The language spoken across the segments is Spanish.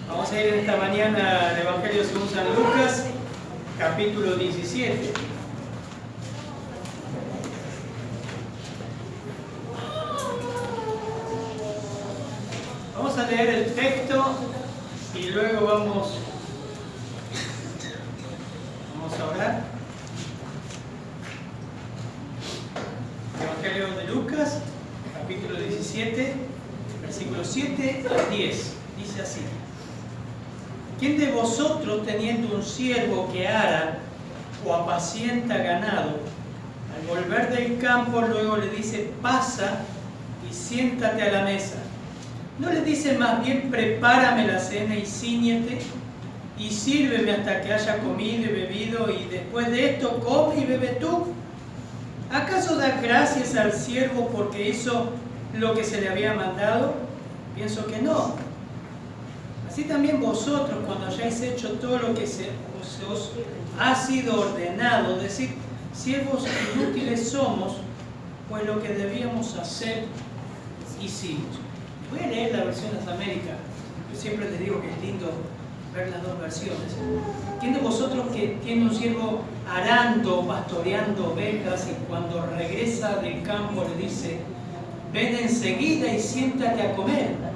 Vamos a ir esta mañana al Evangelio según San Lucas, capítulo 17. Vamos a leer el texto y luego vamos a orar. Evangelio de Lucas, capítulo 17, versículos 7 al 10. Dice así: ¿Quién de vosotros, teniendo un siervo que ara o apacienta ganado, al volver del campo luego le dice: pasa y siéntate a la mesa? ¿No le dice más bien: prepárame la cena y cíñete y sírveme hasta que haya comido y bebido, y después de esto come y bebe tú? ¿Acaso da gracias al siervo porque hizo lo que se le había mandado? Pienso que no. Así también vosotros, cuando hayáis hecho todo lo que se os ha sido ordenado, decid: siervos inútiles somos, pues lo que debíamos hacer hicimos. Voy a leer la versión de las Américas. Yo siempre les digo que es lindo ver las dos versiones. ¿Quién de vosotros que tiene un siervo arando, pastoreando ovejas, y cuando regresa del campo le dice: ven enseguida y siéntate a comer?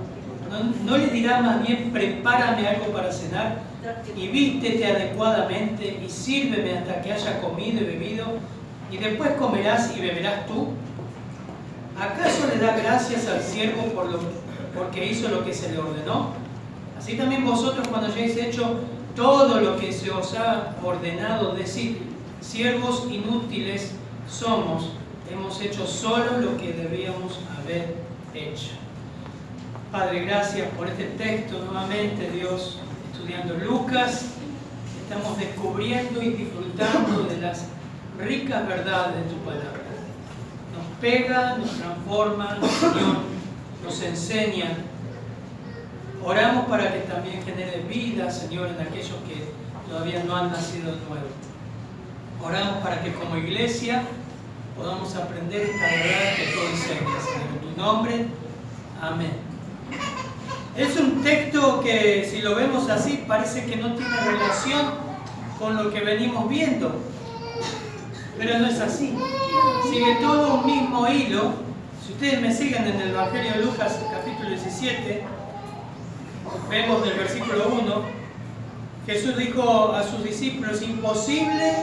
¿No le dirá más bien: prepárame algo para cenar y vístete adecuadamente y sírveme hasta que haya comido y bebido, y después comerás y beberás tú? ¿Acaso le da gracias al siervo porque hizo lo que se le ordenó? Así también vosotros, cuando hayáis hecho todo lo que se os ha ordenado, decid: siervos inútiles somos, hemos hecho solo lo que debíamos haber hecho. Padre, gracias por este texto nuevamente, Dios, estudiando Lucas. Estamos descubriendo y disfrutando de las ricas verdades de tu palabra. Nos pega, nos transforma, Señor, nos enseña. Oramos para que también genere vida, Señor, en aquellos que todavía no han nacido de nuevo. Oramos para que como iglesia podamos aprender esta verdad que tú enseñas. En tu nombre, amén. Es un texto que, si lo vemos así, parece que no tiene relación con lo que venimos viendo. Pero no es así. Sigue todo un mismo hilo. Si ustedes me siguen en el Evangelio de Lucas, capítulo 17, vemos del versículo 1, Jesús dijo a sus discípulos: imposible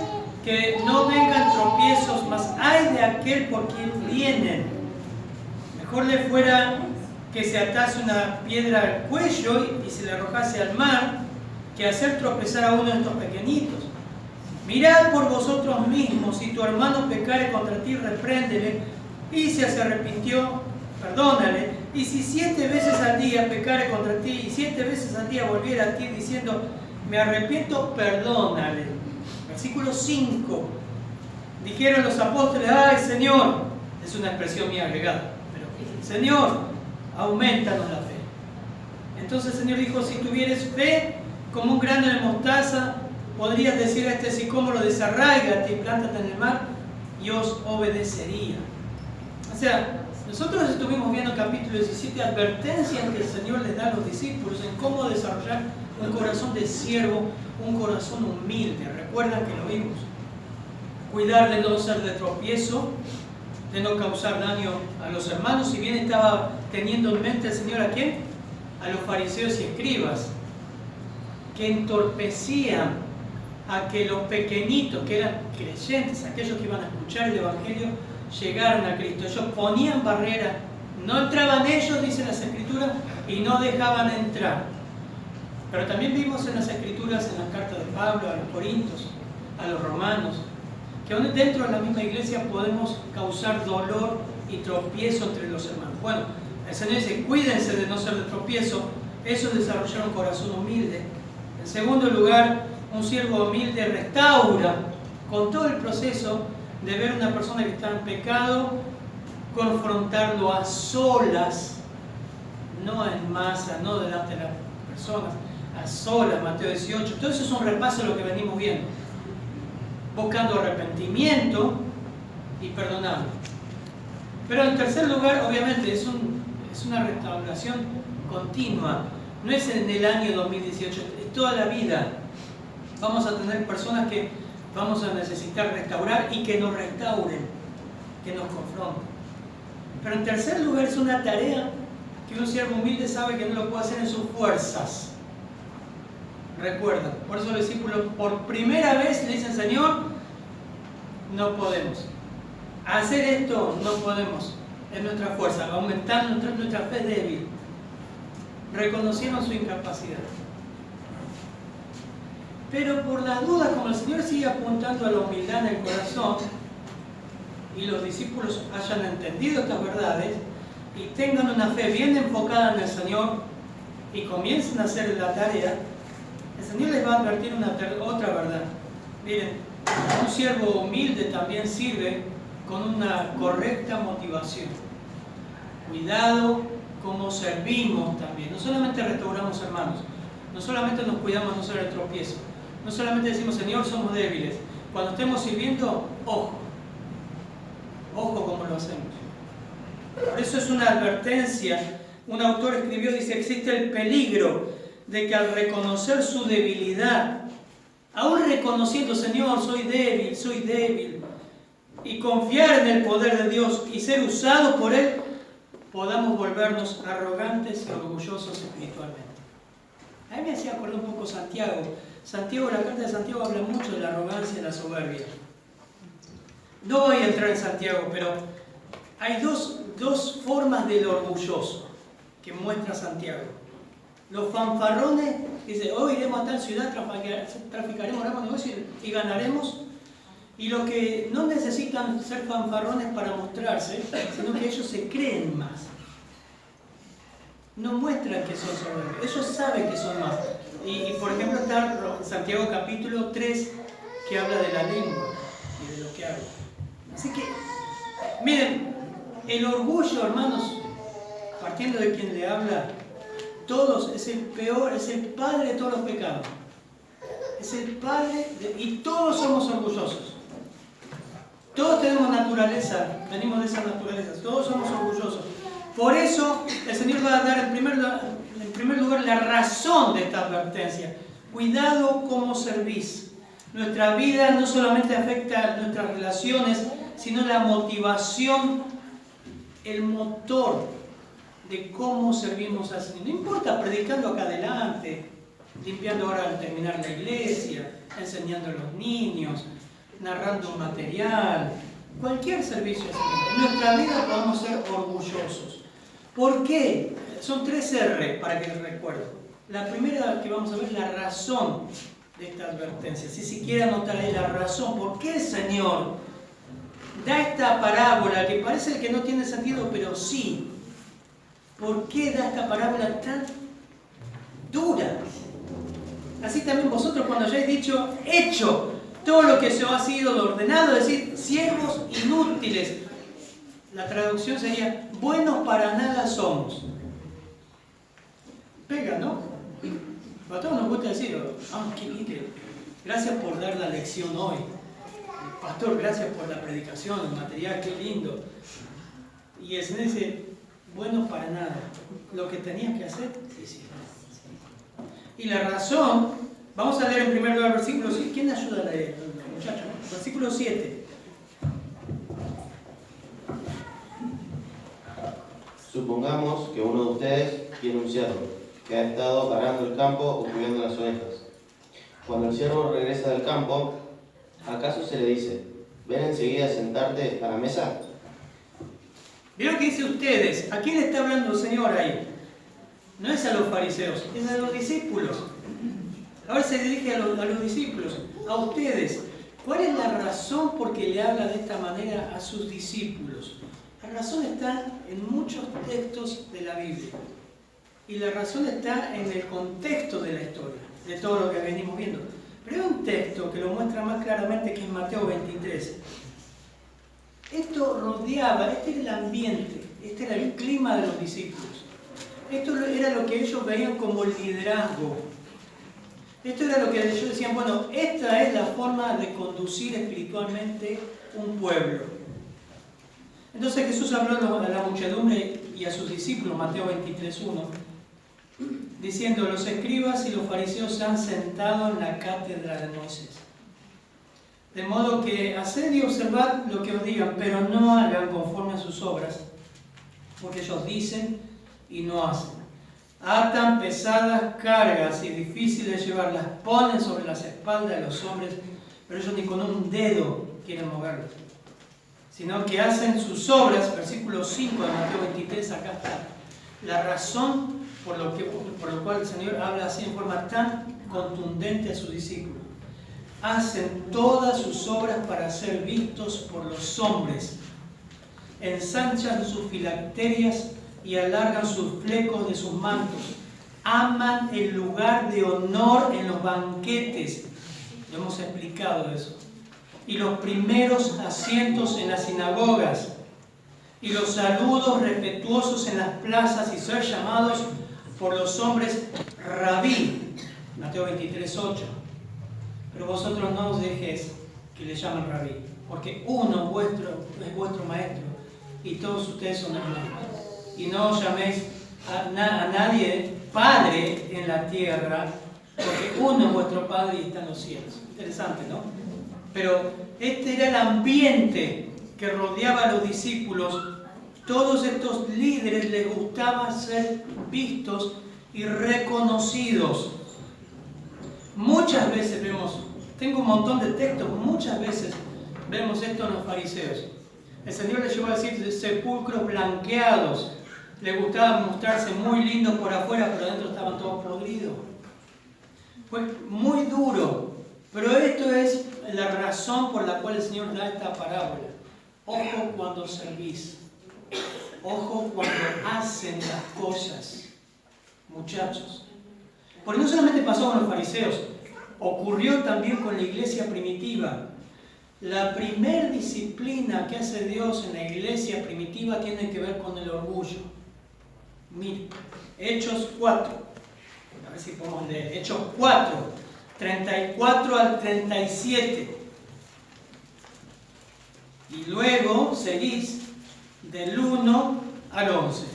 que no vengan tropiezos, mas ay de aquel por quien vienen. Mejor le fuera que se atase una piedra al cuello y se le arrojase al mar, que hacer tropezar a uno de estos pequeñitos. Mirad por vosotros mismos: si tu hermano pecare contra ti, repréndele, y si se arrepintió, perdónale. Y si 7 veces al día pecare contra ti, y 7 veces al día volviera a ti diciendo: me arrepiento, perdónale. Versículo 5. Dijeron los apóstoles: ay, Señor, es una expresión mía agregada, pero Señor, aumentanos la fe. Entonces el Señor dijo: si tuvieres fe como un grano de mostaza, podrías decir a este sicómoro: desarráigate y plántate en el mar, y os obedecería. O sea, nosotros estuvimos viendo capítulo 17, advertencias que el Señor les da a los discípulos en cómo desarrollar un corazón de siervo, un corazón humilde. ¿Recuerdan que lo vimos? Cuidar de no ser de tropiezo, de no causar daño a los hermanos. Si bien estaba teniendo en mente el Señor ¿a quién? A los fariseos y escribas, que entorpecían a que los pequeñitos, que eran creyentes, aquellos que iban a escuchar el Evangelio, llegaran a Cristo. Ellos ponían barreras, no entraban ellos, dicen las Escrituras, y no dejaban entrar. Pero también vimos en las Escrituras, en las cartas de Pablo a los Corintios, a los romanos, que aún dentro de la misma iglesia podemos causar dolor y tropiezo entre los hermanos. Bueno, el Señor dice: cuídense de no ser de tropiezo. Eso es desarrollar un corazón humilde. En segundo lugar, un siervo humilde restaura con todo el proceso de ver a una persona que está en pecado, confrontarlo a solas, no en masa, no delante de las personas, a solas. Mateo 18. Todo eso es un repaso de lo que venimos viendo, buscando arrepentimiento y perdonando. Pero en tercer lugar, obviamente, es una restauración continua. No es en el año 2018, es toda la vida. Vamos a tener personas que vamos a necesitar restaurar y que nos restauren, que nos confronten. Pero en tercer lugar es una tarea que un siervo humilde sabe que no lo puede hacer en sus fuerzas. Recuerda, por eso los discípulos por primera vez le dicen: Señor, no podemos. Hacer esto no podemos. Es nuestra fuerza, aumentar nuestra fe débil. Reconocieron su incapacidad. Pero por las dudas, como el Señor sigue apuntando a la humildad en el corazón, y los discípulos hayan entendido estas verdades, y tengan una fe bien enfocada en el Señor, y comiencen a hacer la tarea, el Señor les va a advertir otra verdad. Miren, un siervo humilde también sirve con una correcta motivación. Cuidado cómo servimos también. No solamente restauramos hermanos, no solamente nos cuidamos no ser el tropiezo, no solamente decimos: Señor, somos débiles. Cuando estemos sirviendo, ojo cómo lo hacemos. Por eso es una advertencia. Un autor escribió, dice: existe el peligro de que al reconocer su debilidad, aún reconociendo: Señor, soy débil, y confiar en el poder de Dios y ser usados por Él, podamos volvernos arrogantes y orgullosos espiritualmente. A mí me hacía acordar un poco Santiago. La carta de Santiago habla mucho de la arrogancia y la soberbia. No voy a entrar en Santiago, pero hay dos formas del orgulloso que muestra Santiago. Los fanfarrones, dice: hoy iremos a tal ciudad, traficaremos, haremos negocio y ganaremos. Y los que no necesitan ser fanfarrones para mostrarse, sino que ellos se creen más. No muestran que son soberbios, ellos saben que son más. Y por ejemplo está Santiago capítulo 3, que habla de la lengua y de lo que habla. Así que, miren, el orgullo, hermanos, partiendo de quien le habla, todos, es el peor, es el padre de todos los pecados. Es el padre y todos somos orgullosos. Todos tenemos naturaleza, venimos de esa naturaleza, todos somos orgullosos. Por eso el Señor va a dar en primer lugar la razón de esta advertencia. Cuidado cómo servís. Nuestra vida no solamente afecta a nuestras relaciones, sino la motivación, el motor de cómo servimos al Señor. No importa predicando acá adelante, limpiando ahora al terminar la iglesia, enseñando a los niños, narrando un material, cualquier servicio al Señor. En nuestra vida podemos ser orgullosos. ¿Por qué? Son 3 R para que les recuerdo. La primera que vamos a ver es la razón de esta advertencia. Si siquiera anotar ahí la razón, ¿por qué el Señor da esta parábola que parece que no tiene sentido, pero sí? ¿Por qué da esta parábola tan dura? Así también vosotros, cuando hayáis dicho, hecho todo lo que se os ha sido ordenado, es decir, siervos inútiles. La traducción sería: buenos para nada somos. Pega, ¿no? A todos nos gusta decir: qué lindo, gracias por dar la lección hoy. Pastor, gracias por la predicación, el material, qué lindo. Y el Señor dice: buenos para nada. Lo que tenías que hacer, sí. Y la razón, vamos a leer en primer lugar el versículo 7. ¿Quién ayuda a leer, muchachos? Versículo 7. Supongamos que uno de ustedes tiene un siervo que ha estado arando el campo o cuidando las ovejas. Cuando el siervo regresa del campo, ¿acaso se le dice: ven enseguida a sentarte a la mesa? ¿Vieron que dice ustedes? ¿A quién le está hablando el Señor ahí? No es a los fariseos, es a los discípulos. Ahora se dirige a los discípulos, a ustedes. ¿Cuál es la razón por que le habla de esta manera a sus discípulos? La razón está en muchos textos de la Biblia. Y la razón está en el contexto de la historia, de todo lo que venimos viendo. Pero hay un texto que lo muestra más claramente, que es Mateo 23. Esto rodeaba, este era el ambiente, este era el clima de los discípulos. Esto era lo que ellos veían como liderazgo. Esto era lo que ellos decían: bueno, esta es la forma de conducir espiritualmente un pueblo. Entonces Jesús habló a la muchedumbre y a sus discípulos, Mateo 23:1. diciendo: los escribas y los fariseos se han sentado en la cátedra de Moisés. De modo que haced y observad lo que os digan, pero no hagan conforme a sus obras, porque ellos dicen y no hacen. Atan pesadas cargas y difíciles de llevar, las ponen sobre las espaldas de los hombres, pero ellos ni con un dedo quieren moverlos, sino que hacen sus obras. Versículo 5 de Mateo 23, acá está la razón por lo cual el Señor habla así en forma tan contundente a sus discípulos. Hacen todas sus obras para ser vistos por los hombres, ensanchan sus filacterias y alargan sus flecos de sus mantos, aman el lugar de honor en los banquetes, lo hemos explicado eso, y los primeros asientos en las sinagogas, y los saludos respetuosos en las plazas, y ser llamados por los hombres rabí, Mateo 23, 8. Pero vosotros no os dejéis que le llamen rabí, porque uno es vuestro maestro, y todos ustedes son hermanos. Y no os llaméis a nadie padre en la tierra, porque uno es vuestro Padre y está en los cielos. Interesante, ¿no? Pero este era el ambiente que rodeaba a los discípulos. Todos estos líderes les gustaba ser vistos y reconocidos. Muchas veces vemos, tengo un montón de textos, muchas veces vemos esto en los fariseos. El Señor les llevó a decir de sepulcros blanqueados. Les gustaba mostrarse muy lindos por afuera, pero adentro estaban todos podridos. Fue muy duro, pero esto es la razón por la cual el Señor da esta parábola. Ojo cuando servís, ojo cuando hacen las cosas, muchachos. Porque no solamente pasó con los fariseos, ocurrió también con la iglesia primitiva. La primer disciplina que hace Dios en la iglesia primitiva tiene que ver con el orgullo. Mire, Hechos 4, a ver si podemos leer, Hechos 4, 34 al 37. Y luego seguís del 1 al 11,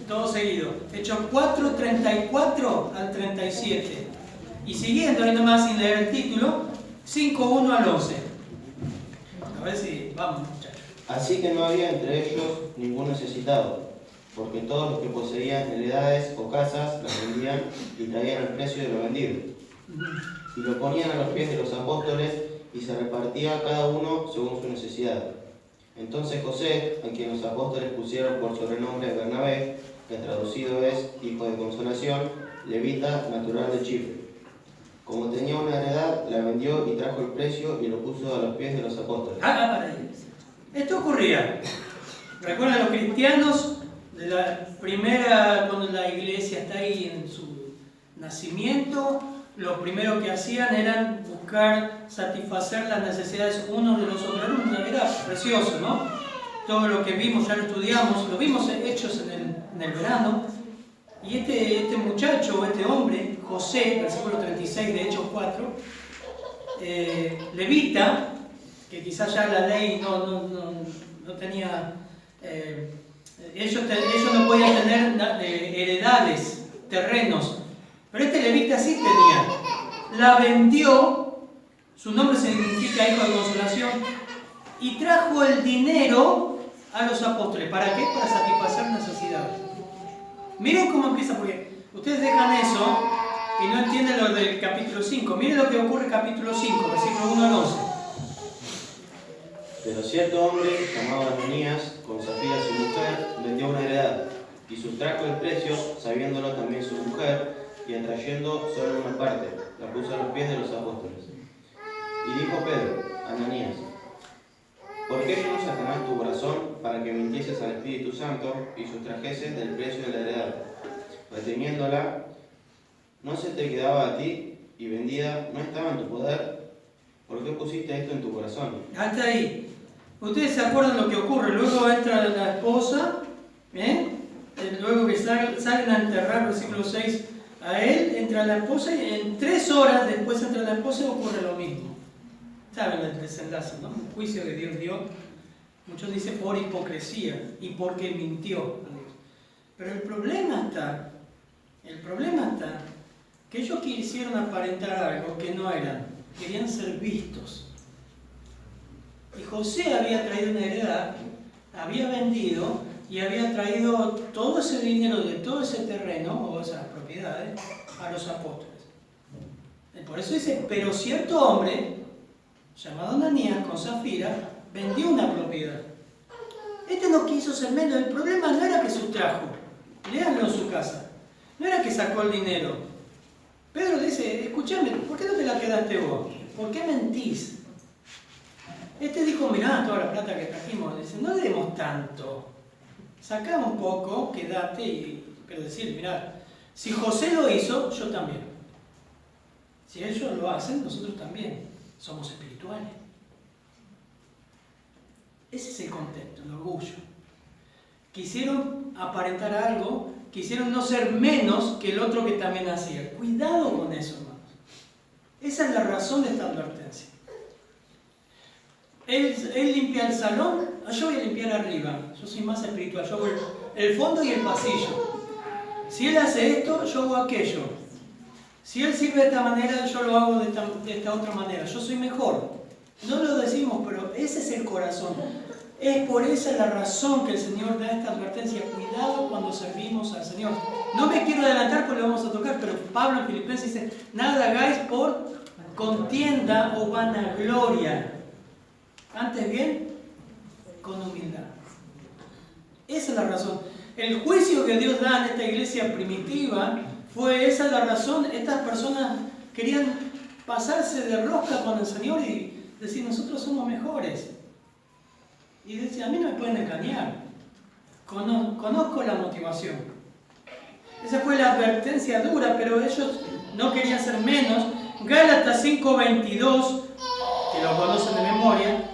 todo seguido. Hechos 4, 34 al 37. Y siguiendo ahí nomás sin leer el título, 5, 1 al 11. A ver si vamos, muchachos. Así que no había entre ellos ningún necesitado, porque todos los que poseían heredades o casas las vendían y traían el precio de lo vendido, y lo ponían a los pies de los apóstoles, y se repartía cada uno según su necesidad. Entonces José, a quien los apóstoles pusieron por sobrenombre Bernabé, que traducido es hijo de consolación, levita, natural de Chipre, como tenía una heredad, la vendió y trajo el precio y lo puso a los pies de los apóstoles. Para ahí. Esto ocurría. ¿Recuerdan los cristianos de la primera, cuando la iglesia está ahí en su nacimiento? Lo primero que hacían era buscar satisfacer las necesidades unos de los otros. Era precioso, ¿no? Todo lo que vimos, ya lo estudiamos, lo vimos hechos en el verano. Y este muchacho, este hombre, José, versículo 36 de Hechos 4, levita, que quizás ya la ley no tenía, ellos no podían tener heredades, terrenos, pero este levita sí tenía. La vendió, su nombre significa hijo de consolación, y trajo el dinero a los apóstoles. ¿Para qué? Para satisfacer necesidades. Miren cómo empieza, porque ustedes dejan eso y no entienden lo del capítulo 5. Miren lo que ocurre en capítulo 5, versículo 1 al 11. Pero cierto hombre, llamado Ananías, con Zafira su mujer, vendió una heredad, y sustrajo el precio, sabiéndolo también su mujer, y atrayendo solo una parte, la puso a los pies de los apóstoles. Y dijo Pedro, Ananías, ¿por qué llenó Satanás tu corazón para que mintieses al Espíritu Santo y sustrajeses del precio de la heredad? Reteniéndola, ¿no se te quedaba a ti y vendida no estaba en tu poder? ¿Por qué pusiste esto en tu corazón? Hasta ahí. Ustedes se acuerdan lo que ocurre. Luego entra la esposa, luego que salen a enterrar, versículo 6, a él, entra la esposa y en 3 horas después entra la esposa y ocurre lo mismo. Saben el desenlace, ¿no? El juicio que Dios dio. Muchos dicen por hipocresía y porque mintió a Dios. Pero el problema está El problema está que ellos quisieron aparentar algo que no eran, querían ser vistos. Y José había traído una heredad, había vendido y había traído todo ese dinero de todo ese terreno o esas propiedades a los apóstoles. Por eso dice, pero cierto hombre, llamado Ananías con Zafira, vendió una propiedad. Este no quiso ser menos. El problema no era que sustrajo, léanlo en su casa, no era que sacó el dinero. Pedro le dice, escúchame, ¿por qué no te la quedaste vos? ¿Por qué mentís? Este dijo, mirá toda la plata que trajimos. Dice, no le demos tanto, sacá un poco, quédate, pero decir, mirá, si José lo hizo, yo también. Si ellos lo hacen, nosotros también somos espirituales. Ese es el contexto, el orgullo. Quisieron aparentar algo, quisieron no ser menos que el otro que también hacía. Cuidado con eso, hermanos. Esa es la razón de esta advertencia. Él limpia el salón, yo voy a limpiar arriba. Yo soy más espiritual, yo voy el fondo y el pasillo. Si él hace esto, yo hago aquello. Si él sirve de esta manera, yo lo hago de esta otra manera. Yo soy mejor. No lo decimos, pero ese es el corazón. Es por esa la razón que el Señor da esta advertencia. Cuidado cuando servimos al Señor. No me quiero adelantar porque lo vamos a tocar, pero Pablo en Filipenses dice, nada hagáis por contienda o vanagloria. Antes bien, con humildad. Esa es la razón. El juicio que Dios da en esta iglesia primitiva fue esa la razón. Estas personas querían pasarse de rosca con el Señor y decir, nosotros somos mejores. Y decía, a mí no me pueden engañar. Conozco la motivación. Esa fue la advertencia dura, pero ellos no querían ser menos. Gálatas 5:22, que lo conocen de memoria,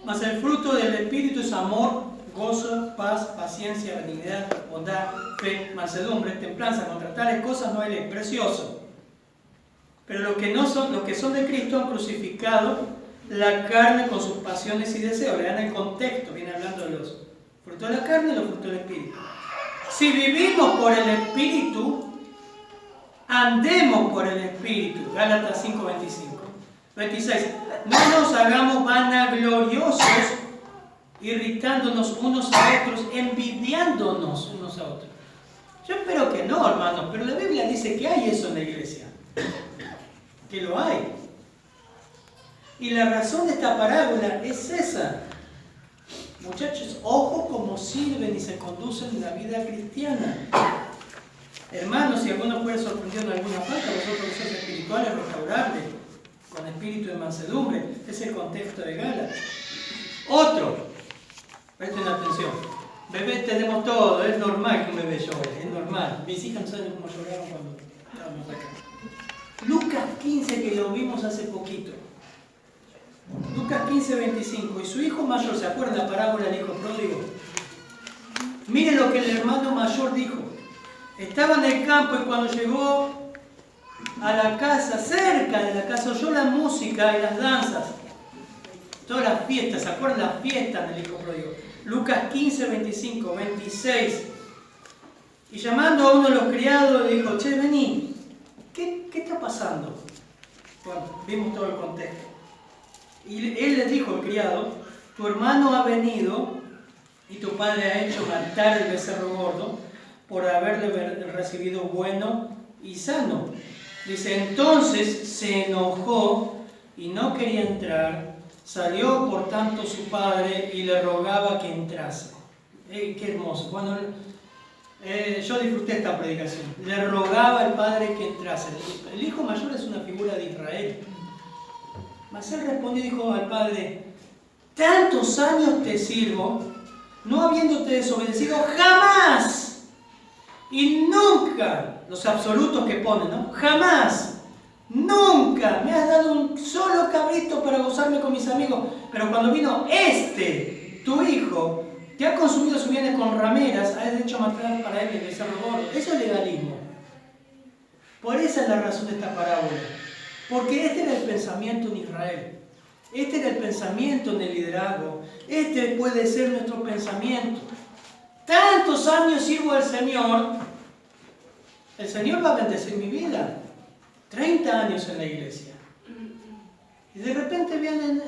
mas el fruto del Espíritu es amor, gozo, paz, paciencia, benignidad, bondad, fe, mansedumbre, templanza. Contra tales cosas no hay ley. Precioso. Pero los que son de Cristo han crucificado la carne con sus pasiones y deseos. Vean el contexto, viene hablando de los frutos de la carne y los frutos del Espíritu. Si vivimos por el Espíritu, andemos por el Espíritu. Gálatas 5:25. 26. No nos hagamos vanagloriosos, irritándonos unos a otros, envidiándonos unos a otros. Yo espero que no, hermanos, pero la Biblia dice que hay eso en la iglesia. Que lo hay. Y la razón de esta parábola es esa. Muchachos, ojo cómo sirven y se conducen en la vida cristiana. Hermanos, si alguno puede sorprender en alguna falta, vosotros que sois espirituales, restaurables, con espíritu de mansedumbre. Es el contexto de Gálatas. Otro, presten atención. Bebés tenemos todo, es normal que un bebé llore, es normal. Mis hijas no saben cómo lloraron cuando estábamos acá. Lucas 15, que lo vimos hace poquito. Lucas 15:25. Y su hijo mayor, ¿se acuerdan la parábola del hijo pródigo? Miren lo que el hermano mayor dijo. Estaba en el campo y cuando llegó a la casa, cerca de la casa, oyó la música y las danzas. Todas las fiestas, ¿se acuerdan las fiestas del hijo pródigo? Lucas 15:25, 26. Y llamando a uno de los criados le dijo, che, vení, ¿qué está pasando? Bueno, vimos todo el contexto. Y él le dijo al criado, tu hermano ha venido y tu padre ha hecho matar el becerro gordo por haberle recibido bueno y sano. Dice, entonces se enojó y no quería entrar. Salió por tanto su padre y le rogaba que entrase. Qué hermoso. Bueno, yo disfruté esta predicación. Le rogaba al padre que entrase. El hijo mayor es una figura de Israel. Mas él respondió y dijo al padre, tantos años te sirvo, no habiéndote desobedecido jamás. Y nunca, los absolutos que ponen, ¿no? Jamás, nunca me has dado un solo cabrito para gozarme con mis amigos. Pero cuando vino tu hijo, que ha consumido sus bienes con rameras, has hecho matar para él el becerro gordo. Eso es legalismo. Por esa es la razón de esta parábola. Porque este era el pensamiento en Israel. Este era el pensamiento en el liderazgo. Este puede ser nuestro pensamiento. Tantos años sirvo al Señor el Señor va a bendecir mi vida. 30 años en la iglesia. Y de repente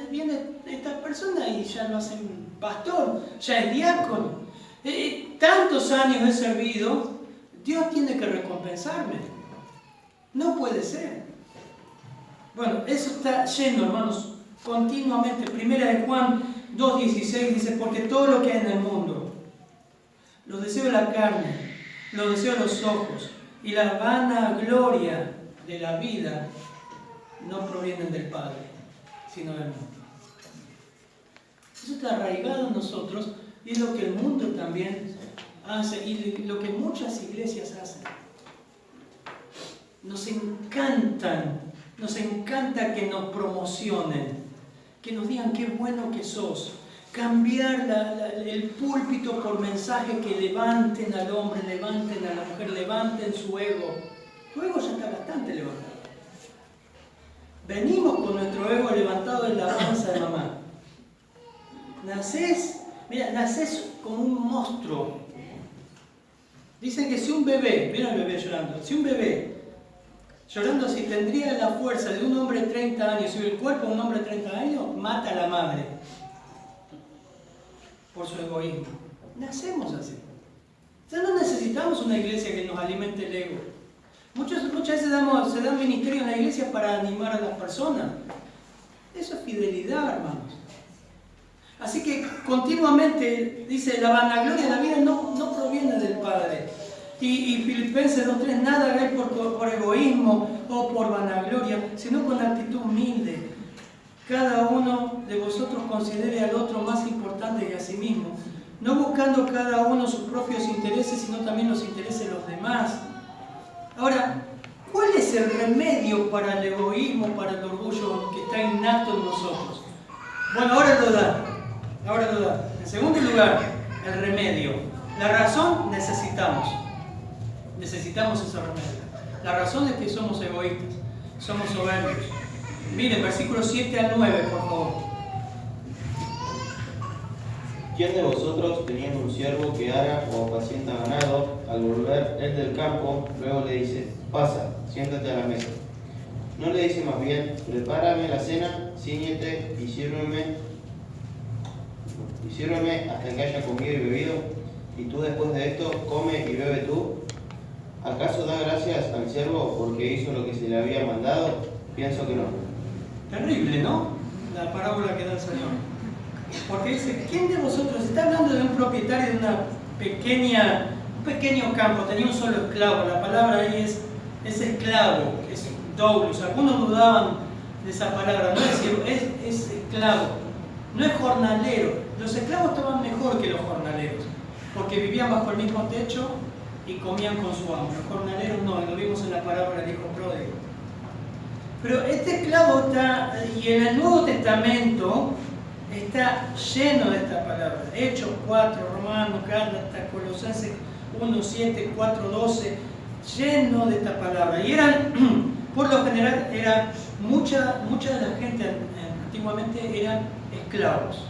viene esta persona y ya lo hacen pastor, ya es diácono. Tantos años he servido, Dios tiene que recompensarme. No puede ser. Bueno, eso está lleno, hermanos, continuamente. Primera de Juan 2:16 dice, porque todo lo que hay en el mundo, los deseos de la carne, los deseos de los ojos y la vanagloria de la vida no provienen del Padre, sino del mundo. Eso está arraigado en nosotros y es lo que el mundo también hace y lo que muchas iglesias hacen. Nos encanta que nos promocionen, que nos digan qué bueno que sos. Cambiar el púlpito por mensajes que levanten al hombre, levanten a la mujer, levanten su ego. Tu ego ya está bastante levantado. Venimos con nuestro ego levantado en la panza de mamá. Nacés como un monstruo. Dicen que si un bebé, mira al bebé llorando, si un bebé llorando así tendría la fuerza de un hombre de 30 años y el cuerpo de un hombre de 30 años, mata a la madre por su egoísmo. Nacemos así. Entonces no necesitamos una iglesia que nos alimente el ego. Muchas veces se dan ministerio en la iglesia para animar a las personas. Eso es fidelidad, hermanos. Así que continuamente dice, la vanagloria de la vida no proviene del Padre. Y Filipenses 2:3, nada hagáis por egoísmo o por vanagloria, sino con actitud humilde. Cada uno de vosotros considere al otro más importante que a sí mismo, no buscando cada uno sus propios intereses, sino también los intereses de los demás. Ahora, ¿cuál es el remedio para el egoísmo, para el orgullo que está innato en nosotros? Bueno, ahora lo da. En segundo lugar, el remedio. La razón, necesitamos ese remedio. La razón es que somos egoístas, somos soberbios. Miren, versículos 7 al 9, por favor. ¿Quién de vosotros, teniendo un siervo que ara o apacienta ganado, al volver él del campo, luego le dice, pasa, siéntate a la mesa? ¿No le dice más bien, prepárame la cena, cíñete y sírveme hasta que haya comido y bebido, y tú después de esto come y bebe tú? ¿Acaso da gracias al siervo porque hizo lo que se le había mandado? Pienso que no. Terrible, ¿no? La parábola que da el Señor. Porque dice, ¿quién de vosotros? Está hablando de un propietario de un pequeño campo, tenía un solo esclavo. La palabra ahí es esclavo, es doulos. Algunos dudaban de esa palabra, no es siervo, es esclavo, no es jornalero. Los esclavos estaban mejor que los jornaleros, porque vivían bajo el mismo techo y comían con su amo. Los jornaleros no, lo vimos en la parábola del hijo pródigo. Pero este esclavo está, y en el Nuevo Testamento está lleno de esta palabra. Hechos 4, Romanos, Gálatas, Colosenses 1, 7, 4, 12, lleno de esta palabra. Y eran, por lo general, mucha de la gente antiguamente eran esclavos.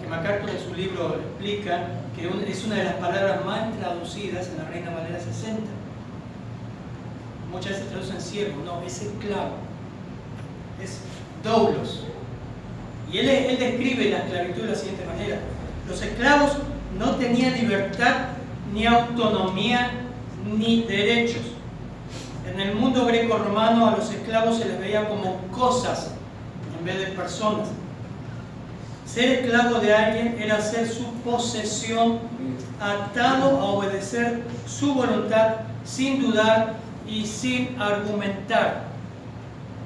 Que MacArthur en su libro explica que es una de las palabras más traducidas en la Reina Valera 60. Muchas veces traducen siervo, no, es esclavo, es doulos. Y él describe la esclavitud de la siguiente manera: los esclavos no tenían libertad, ni autonomía, ni derechos. En el mundo greco-romano a los esclavos se les veía como cosas en vez de personas. Ser esclavo de alguien era ser su posesión, atado a obedecer su voluntad sin dudar y sin argumentar.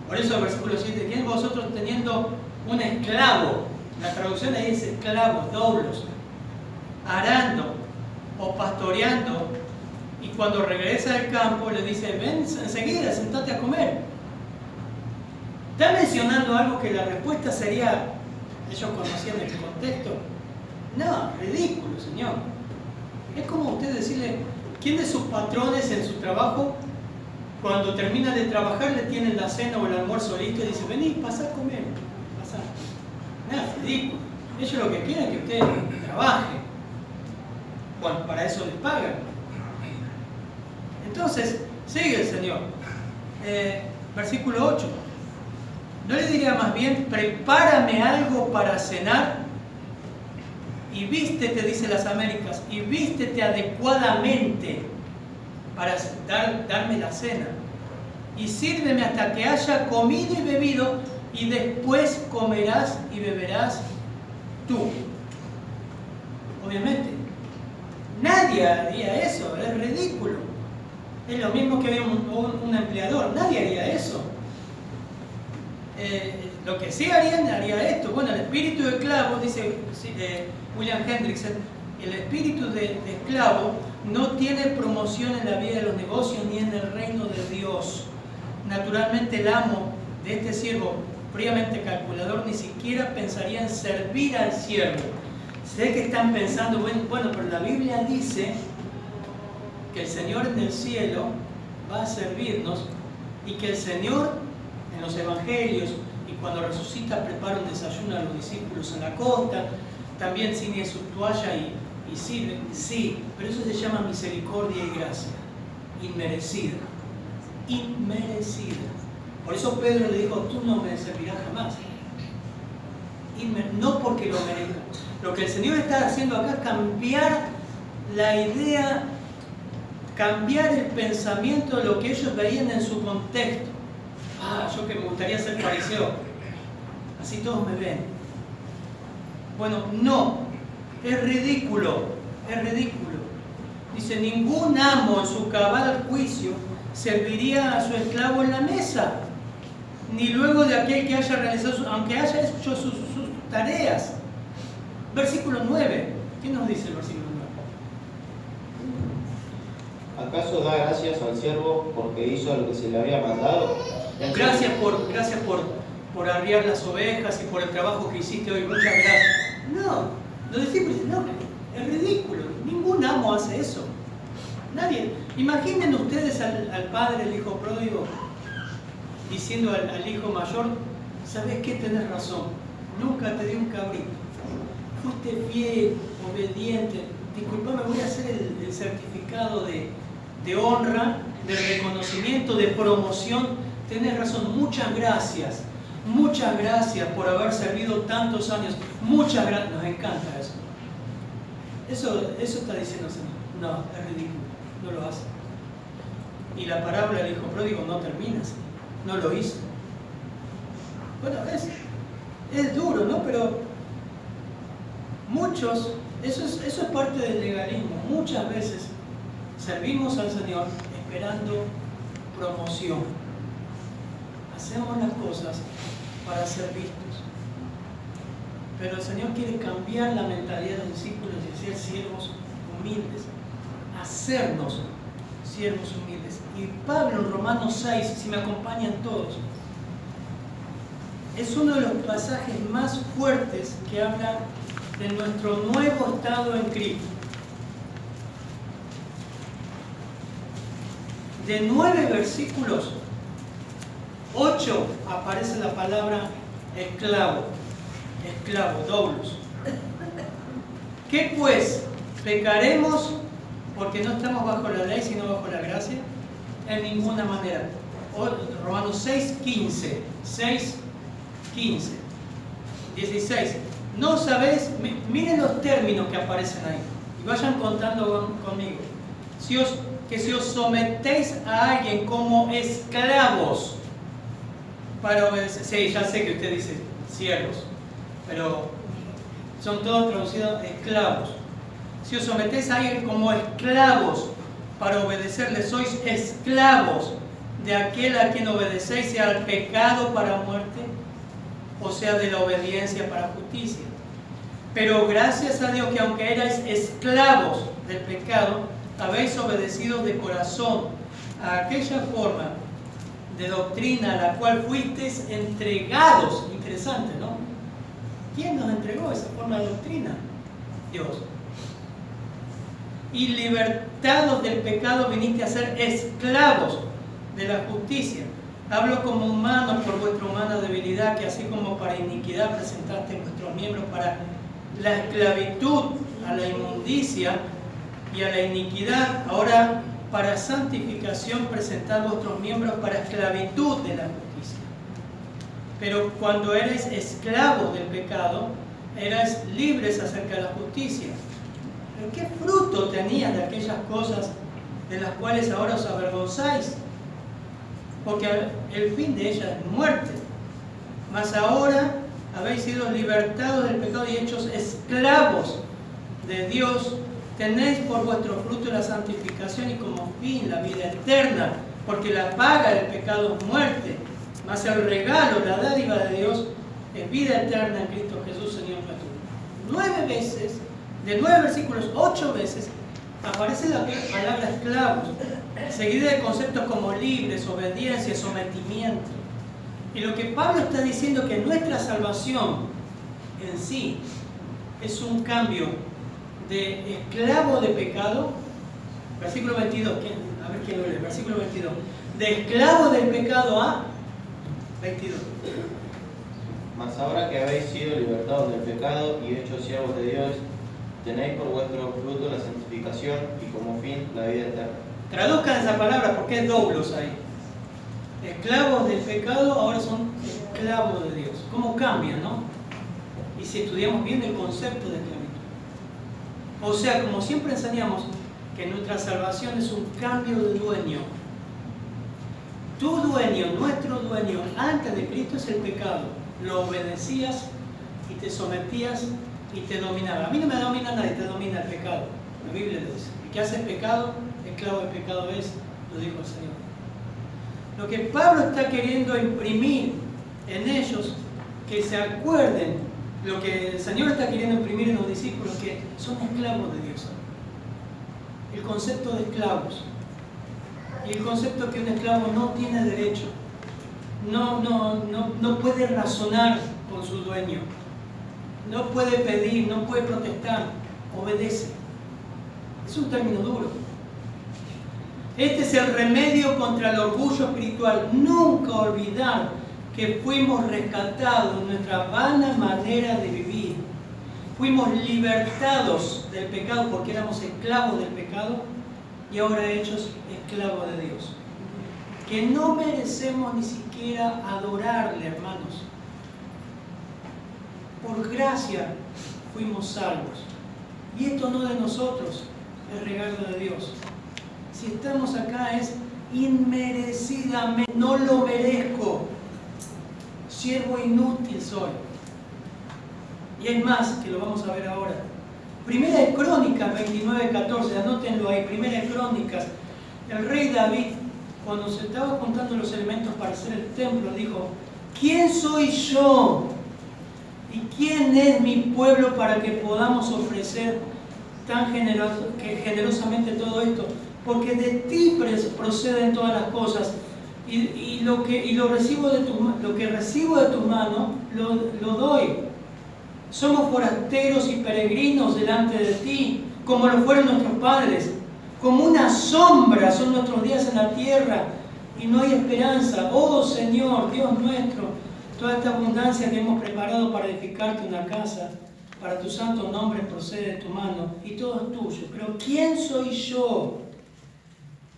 Por eso el versículo 7, ¿quién de vosotros teniendo un esclavo? La traducción ahí es esclavo, doulos, arando o pastoreando, y cuando regresa al campo le dice, ven enseguida, sentate a comer. ¿Está mencionando algo que la respuesta sería, ellos conocían el contexto? No, ridículo, Señor. Es como usted decirle, ¿quién de sus patrones en su trabajo, cuando termina de trabajar, le tienen la cena o el almuerzo listo y dice, vení, pasá a comer, pasá? No, ridículo. Ellos lo que quieren es que usted trabaje. Bueno, para eso les pagan. Entonces, sigue el Señor. Versículo 8. ¿No le diría más bien, prepárame algo para cenar? Y vístete, dice las Américas, y vístete adecuadamente para darme la cena. Y sírveme hasta que haya comido y bebido, y después comerás y beberás tú. Obviamente, nadie haría eso, es ridículo. Es lo mismo que había un empleador, nadie haría eso. Lo que sí haría esto. Bueno, el espíritu de esclavo, dice William Hendrickson, el espíritu de esclavo no tiene promoción en la vida de los negocios ni en el reino de Dios. Naturalmente el amo de este siervo, fríamente calculador, ni siquiera pensaría en servir al siervo. Sé que están pensando, bueno, pero la Biblia dice que el Señor en el cielo va a servirnos y que el Señor en los evangelios y cuando resucita prepara un desayuno a los discípulos en la costa, también ciñe su toalla y sirve. Sí, pero eso se llama misericordia y gracia, inmerecida. Inmerecida. Por eso Pedro le dijo, tú no me servirás jamás. No porque lo merezca. Lo que el Señor está haciendo acá es cambiar la idea, cambiar el pensamiento de lo que ellos veían en su contexto. Yo que me gustaría ser fariseo, así todos me ven. Bueno, no, es ridículo, es ridículo. Dice, ningún amo en su cabal juicio serviría a su esclavo en la mesa, ni luego de aquel que haya realizado, aunque haya hecho sus tareas. Versículo 9, ¿qué nos dice el versículo 9? ¿Acaso da gracias al siervo porque hizo lo que se le había mandado? Gracias por arriar las ovejas y por el trabajo que hiciste hoy, muchas gracias. No, los discípulos dicen, no, es ridículo, ningún amo hace eso. Nadie. Imaginen ustedes al padre, el hijo pródigo, diciendo al hijo mayor, ¿sabes qué? Tenés razón, nunca te di un cabrito. Fuiste fiel, obediente. Disculpame, voy a hacer el certificado de honra, de reconocimiento, de promoción. Tenés razón, muchas gracias por haber servido tantos años. Muchas gracias, nos encanta eso. Eso está diciendo el Señor. No, es ridículo, no lo hace. Y la parábola del hijo pródigo no termina así, no lo hizo. Bueno, es duro, ¿no? Pero muchos, eso es parte del legalismo. Muchas veces servimos al Señor esperando promoción. Hacemos las cosas para ser vistos. Pero el Señor quiere cambiar la mentalidad de los discípulos y ser siervos humildes. Hacernos siervos humildes. Y Pablo en Romanos 6, si me acompañan todos, es uno de los pasajes más fuertes que habla de nuestro nuevo estado en Cristo. De 9 versículos, 8 aparece la palabra esclavo, doulos. ¿Qué pues? ¿Pecaremos porque no estamos bajo la ley sino bajo la gracia? En ninguna manera. Romanos 6:15, 16. No sabéis, miren los términos que aparecen ahí y vayan contando conmigo. Que si os sometéis a alguien como esclavos para obedecer. Sí, ya sé que usted dice siervos, pero son todos traducidos esclavos. Si os sometéis a alguien como esclavos para obedecerle, sois esclavos de aquel a quien obedecéis, sea al pecado para muerte o sea de la obediencia para justicia. Pero gracias a Dios que aunque erais esclavos del pecado, habéis obedecido de corazón a aquella forma de doctrina a la cual fuisteis entregados. Interesante, ¿no? ¿Quién nos entregó esa forma de doctrina? Dios. Y libertados del pecado viniste a ser esclavos de la justicia. Hablo como humano por vuestra humana debilidad, que así como para iniquidad presentaste vuestros miembros para la esclavitud a la inmundicia y a la iniquidad, ahora para santificación presentad vuestros miembros para esclavitud de la justicia. Pero cuando eres esclavos del pecado, eras libres acerca de la justicia. ¿Pero qué fruto tenías de aquellas cosas de las cuales ahora os avergonzáis? Porque el fin de ellas es muerte. Mas ahora habéis sido libertados del pecado y hechos esclavos de Dios. Tenéis por vuestro fruto la santificación y como fin la vida eterna, porque la paga del pecado es muerte, mas el regalo, la dádiva de Dios es vida eterna en Cristo Jesús, Señor nuestro. 9 veces, de 9 versículos, 8 veces aparece la palabra esclavos, seguida de conceptos como libres, obediencia, sometimiento. Y lo que Pablo está diciendo es que nuestra salvación en sí es un cambio de esclavo de pecado, versículo 22, a ver quién lo lee, versículo 22, de esclavo del pecado a 22. Mas ahora que habéis sido libertados del pecado y hechos siervos de Dios, tenéis por vuestro fruto la santificación y como fin la vida eterna. Traduzcan esa palabra porque es doblos ahí. Esclavos del pecado ahora son esclavos de Dios. ¿Cómo cambian, no? Y si estudiamos bien el concepto de esclavitud. O sea, como siempre enseñamos, que nuestra salvación es un cambio de dueño. Tu dueño, nuestro dueño, antes de Cristo es el pecado. Lo obedecías y te sometías y te dominaba. A mí no me domina nadie, te domina el pecado. La Biblia lo dice. El que hace pecado, esclavo del pecado es, lo dijo el Señor. Lo que Pablo está queriendo imprimir en ellos, que se acuerden, lo que el Señor está queriendo imprimir en los discípulos, que son esclavos de Dios. El concepto de esclavos. Y el concepto que un esclavo no tiene derecho. No puede razonar con su dueño. No puede pedir, no puede protestar. Obedece. Es un término duro. Este es el remedio contra el orgullo espiritual. Nunca olvidar que fuimos rescatados de nuestra vana manera de vivir. Fuimos libertados del pecado porque éramos esclavos del pecado y ahora hechos esclavos de Dios. Que no merecemos ni siquiera adorarle, hermanos. Por gracia fuimos salvos. Y esto no de nosotros, es regalo de Dios. Si estamos acá es inmerecidamente, no lo merezco. Siervo inútil soy. Y es más, que lo vamos a ver ahora. Primera de Crónicas 29:14, anótenlo ahí, Primera de Crónicas. El rey David, cuando se estaba juntando los elementos para hacer el templo, dijo: ¿quién soy yo? ¿Y quién es mi pueblo para que podamos ofrecer tan generosamente todo esto? Porque de ti proceden todas las cosas. Y lo que recibo de tus manos lo doy. Somos forasteros y peregrinos delante de ti, como lo fueron nuestros padres. Como una sombra son nuestros días en la tierra y no hay esperanza. Oh Señor, Dios nuestro, toda esta abundancia que hemos preparado para edificarte una casa, para tu santo nombre procede de tu mano y todo es tuyo. Pero ¿quién soy yo?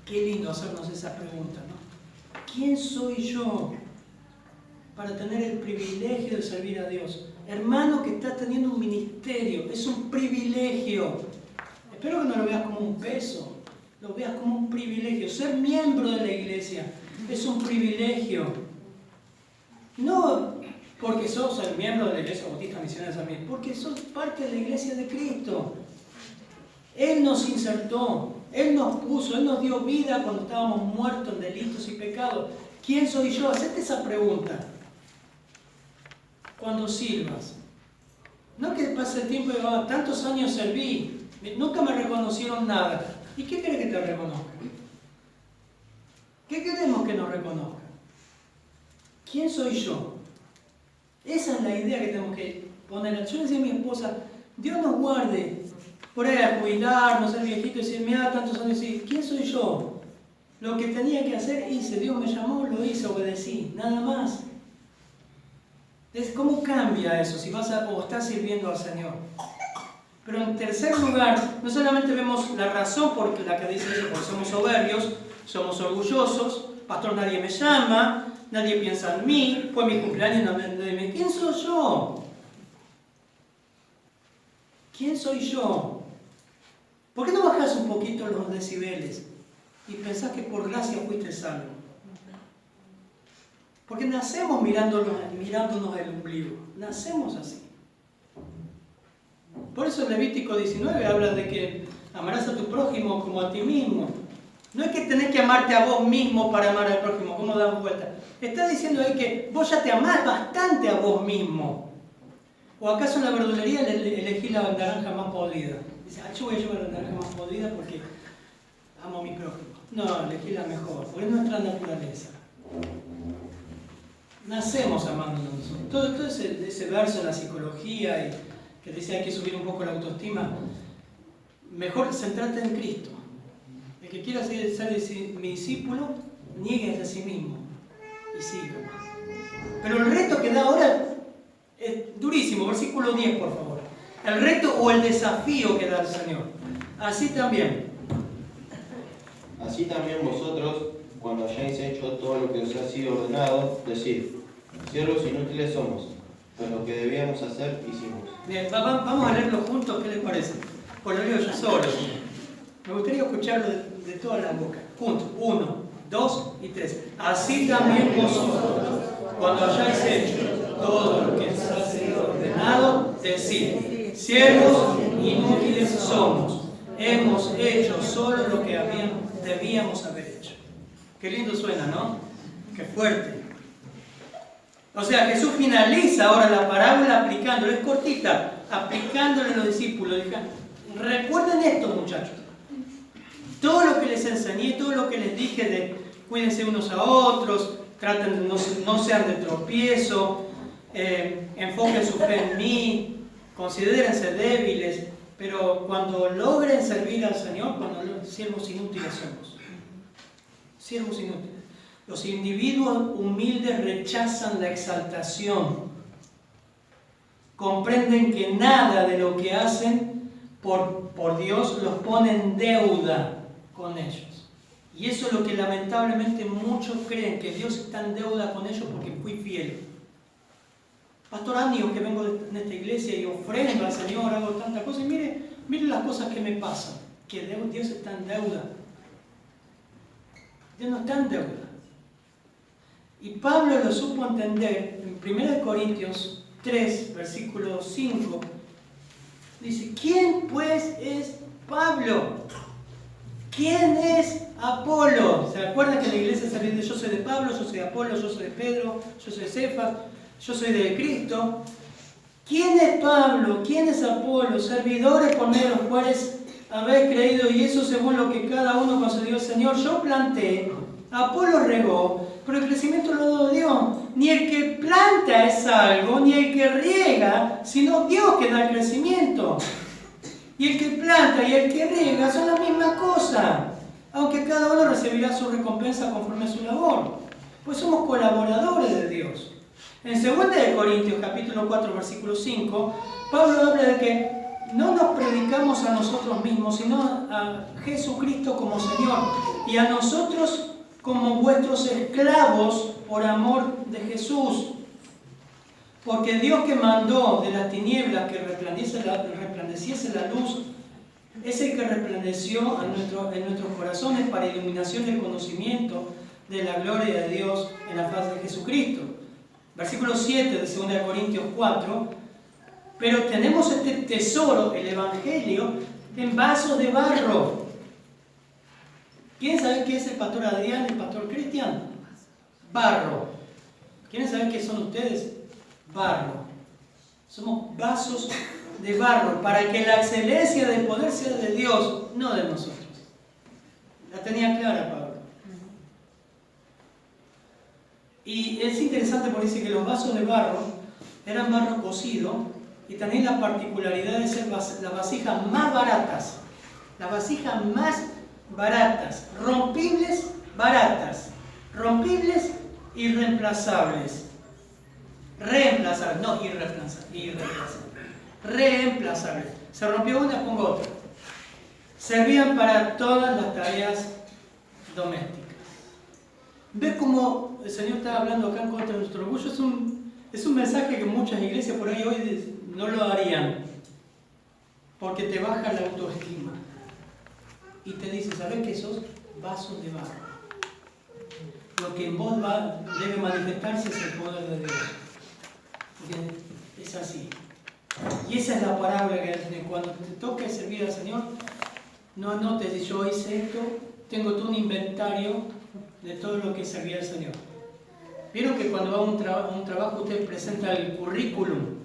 Qué lindo hacernos esa pregunta, ¿no? ¿Quién soy yo para tener el privilegio de servir a Dios? Hermano que está teniendo un ministerio, es un privilegio. Espero que no lo veas como un peso, lo veas como un privilegio. Ser miembro de la iglesia es un privilegio. No porque sos el miembro de la Iglesia Bautista Misionera San Miguel, porque sos parte de la iglesia de Cristo. Él nos insertó, Él nos puso, Él nos dio vida cuando estábamos muertos en delitos y pecados. ¿Quién soy yo? Hacete esa pregunta cuando sirvas. No que pase el tiempo y tantos años serví, nunca me reconocieron nada. ¿Y qué querés que te reconozca? ¿Qué queremos que nos reconozca? ¿Quién soy yo? Esa es la idea que tenemos que poner. Yo le decía a mi esposa, Dios nos guarde por ahí a jubilarnos, ser viejito y decir, me da tantos años y ¿quién soy yo? Lo que tenía que hacer hice, Dios me llamó, lo hice, obedecí, nada más. Entonces, ¿cómo cambia eso si vas o estás sirviendo al Señor? Pero en tercer lugar, no solamente vemos la razón por la que dice eso, porque somos soberbios, somos orgullosos, pastor, nadie me llama, nadie piensa en mí, fue mi cumpleaños, nadie me... ¿Quién soy yo? ¿Quién soy yo? ¿Por qué no bajas un poquito los decibeles y pensás que por gracia fuiste salvo? Porque nacemos mirándonos el ombligo, nacemos así. Por eso en Levítico 19 habla de que amarás a tu prójimo como a ti mismo. No es que tenés que amarte a vos mismo para amar al prójimo, ¿cómo das vuelta? Está diciendo ahí que vos ya te amás bastante a vos mismo. ¿O acaso en la verdulería elegí la naranja más podrida? Dice, yo voy a llevar la naranja más podrida porque amo a mi prójimo. No, elegí la mejor, porque es nuestra naturaleza. Nacemos amándonos. Todo ese verso en la psicología y que dice hay que subir un poco la autoestima, mejor centrarte en Cristo. El que quiera ser mi discípulo, niegue a sí mismo y siga. Pero el reto que da ahora es durísimo. Versículo 10, por favor. El reto o el desafío que da el Señor. Así también vosotros, cuando hayáis hecho todo lo que os ha sido ordenado, decid, siervos inútiles somos, pues lo que debíamos hacer, hicimos. Bien, vamos a leerlo juntos, ¿qué les parece? Pues lo leo yo solo. Me gustaría escucharlo de todas las bocas. Juntos, 1, 2 y 3. Así también vosotros, cuando hayáis hecho todo lo que os ha sido ordenado, decid, siervos inútiles somos, hemos hecho solo lo que debíamos haber hecho. Qué lindo suena, ¿no? Qué fuerte. O sea, Jesús finaliza ahora la parábola aplicándolo, es cortita, aplicándole a los discípulos. Recuerden esto, muchachos. Todo lo que les enseñé, todo lo que les dije de cuídense unos a otros, traten de no sean de tropiezo, enfoquen su fe en mí, considérense débiles, pero cuando logren servir al Señor, siervos inútiles somos. Siervos inútiles. Los individuos humildes rechazan la exaltación. Comprenden que nada de lo que hacen por Dios los pone en deuda con ellos. Y eso es lo que lamentablemente muchos creen, que Dios está en deuda con ellos porque fui fiel. Pastor Anio, que vengo de esta iglesia y ofrendo al Señor, hago tantas cosas, y mire las cosas que me pasan, que Dios está en deuda. Dios no está en deuda. Y Pablo lo supo entender en 1 Corintios 3, versículo 5. Dice, ¿quién pues es Pablo? ¿Quién es Apolo? ¿Se acuerdan que en la iglesia se dice yo soy de Pablo, yo soy de Apolo, yo soy de Pedro, yo soy de Cefas, yo soy de Cristo? ¿Quién es Pablo? ¿Quién es Apolo? Servidores por medio de los cuales habéis creído, y eso según lo que cada uno concedió al Señor. Yo planté, Apolo regó, pero el crecimiento lo dio Dios. Ni el que planta es salvo, ni el que riega, sino Dios que da el crecimiento. Y el que planta y el que riega son la misma cosa, aunque cada uno recibirá su recompensa conforme a su labor, pues somos colaboradores de Dios. En 2 Corintios capítulo 4 versículo 5, Pablo habla de que no nos predicamos a nosotros mismos, sino a Jesucristo como Señor, y a nosotros como vuestros esclavos por amor de Jesús. Porque Dios que mandó de las tinieblas que resplandeciese la luz, es el que resplandeció en nuestros corazones para iluminación del conocimiento de la gloria de Dios en la faz de Jesucristo. Versículo 7 de 2 Corintios 4. Pero tenemos este tesoro, el Evangelio, en vasos de barro. ¿Quieren saber qué es el pastor Adrián y el pastor Cristian? Barro. ¿Quieren saber qué son ustedes? Barro. Somos vasos de barro para que la excelencia del poder sea de Dios, no de nosotros. La tenía clara Pablo. Y es interesante porque dice que los vasos de barro eran barro cocido y tenían la particularidad de ser las vasijas más baratas. Las vasijas más baratas, rompibles, baratas, rompibles y reemplazables. Reemplazables, no irreemplazables. Reemplazables. Se rompió una, pongo otra. Servían para todas las tareas domésticas. ¿Ves cómo el Señor está hablando acá en contra de nuestro orgullo? Es un mensaje que muchas iglesias por ahí hoy no lo harían, porque te baja la autoestima y te dice, ¿sabes que sos vasos de barro? Lo que en vos debe manifestarse es el poder de Dios. Porque es así. Y esa es la parábola que tiene. Cuando te toque servir al Señor, no anotes, si yo hice esto, tengo todo un inventario de todo lo que servía al Señor. Vieron que cuando va a un trabajo usted presenta el currículum.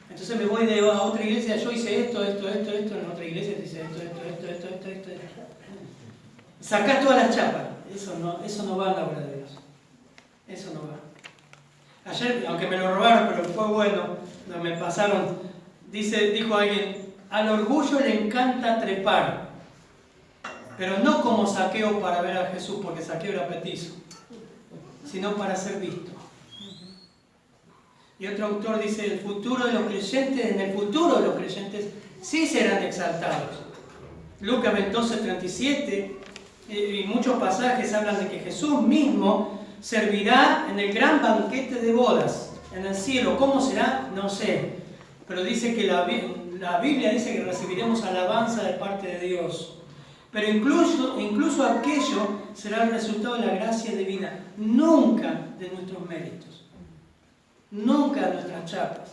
Entonces me voy a otra iglesia, yo hice esto, en otra iglesia dice esto. Sacá todas las chapas. Eso no va a la obra de Dios. Eso no va. Ayer, aunque me lo robaron, pero fue bueno, me pasaron, dijo alguien, al orgullo le encanta trepar, pero no como Saqueo para ver a Jesús, porque Saqueo era petizo, sino para ser visto. Y otro autor dice, en el futuro de los creyentes sí serán exaltados. Lucas 12:37 y muchos pasajes hablan de que Jesús mismo servirá en el gran banquete de bodas en el cielo. ¿Cómo será? No sé. Pero dice que la Biblia dice que recibiremos alabanza de parte de Dios. Pero incluso aquello será el resultado de la gracia divina, nunca de nuestros méritos, nunca de nuestras chapas.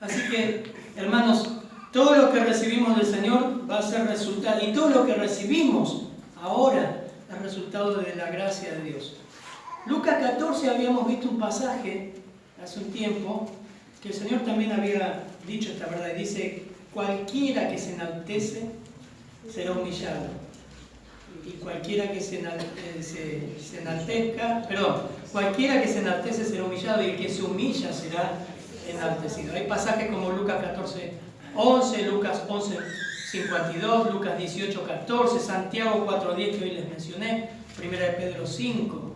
Así que, hermanos, todo lo que recibimos del Señor va a ser resultado, y todo lo que recibimos ahora es resultado de la gracia de Dios. Lucas 14 habíamos visto un pasaje hace un tiempo que el Señor también había dicho esta verdad, y dice, cualquiera que se enaltece será humillado, y cualquiera que cualquiera que se enaltece será humillado, y el que se humilla será enaltecido. Hay pasajes como Lucas 14:11, Lucas 11:52, Lucas 18:14, Santiago 4:10 que hoy les mencioné, 1 de Pedro 5.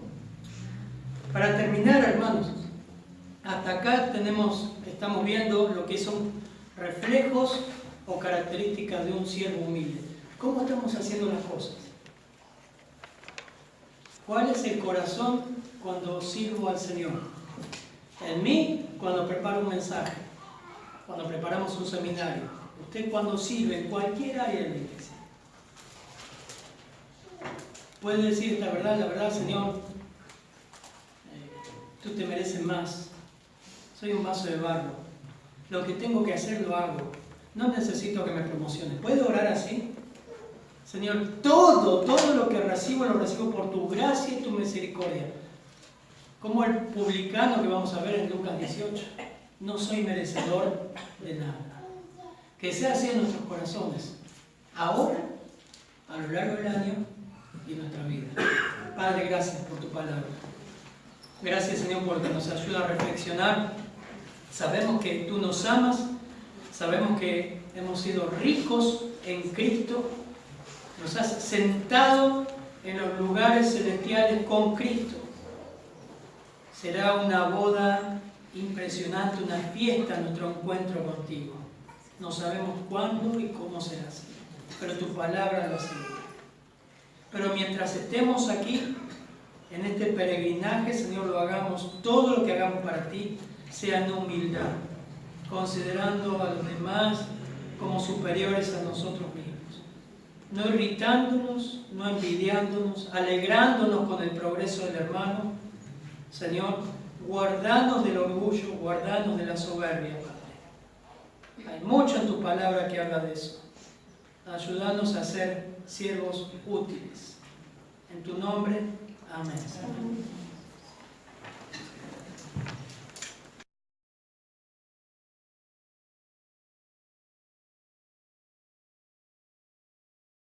Para terminar, hermanos, hasta acá estamos viendo lo que son reflejos o características de un siervo humilde. ¿Cómo estamos haciendo las cosas? ¿Cuál es el corazón cuando sirvo al Señor? En mí, cuando preparo un mensaje, cuando preparamos un seminario. Usted cuando sirve en cualquier área de la iglesia. Puede decir la verdad, Señor, tú te mereces más. Soy un vaso de barro. Lo que tengo que hacer lo hago. No necesito que me promociones. ¿Puede orar así? Señor, todo lo que recibo lo recibo por tu gracia y tu misericordia. Como el publicano que vamos a ver en Lucas 18. No soy merecedor de nada. Que sea así en nuestros corazones. Ahora, a lo largo del año y en nuestra vida. Padre, gracias por tu palabra. Gracias, Señor, porque nos ayuda a reflexionar. Sabemos que tú nos amas. Sabemos que hemos sido ricos en Cristo. Nos has sentado en los lugares celestiales con Cristo. Será una boda impresionante, una fiesta nuestro encuentro contigo. No sabemos cuándo y cómo será así, pero tu palabra lo asegura. Pero mientras estemos aquí, en este peregrinaje, Señor, lo hagamos, todo lo que hagamos para ti, sea en humildad, considerando a los demás como superiores a nosotros mismos. No irritándonos, no envidiándonos, alegrándonos con el progreso del hermano. Señor, guardanos del orgullo, guardanos de la soberbia, Padre. Hay mucho en tu palabra que habla de eso. Ayúdanos a ser siervos útiles. En tu nombre, amén.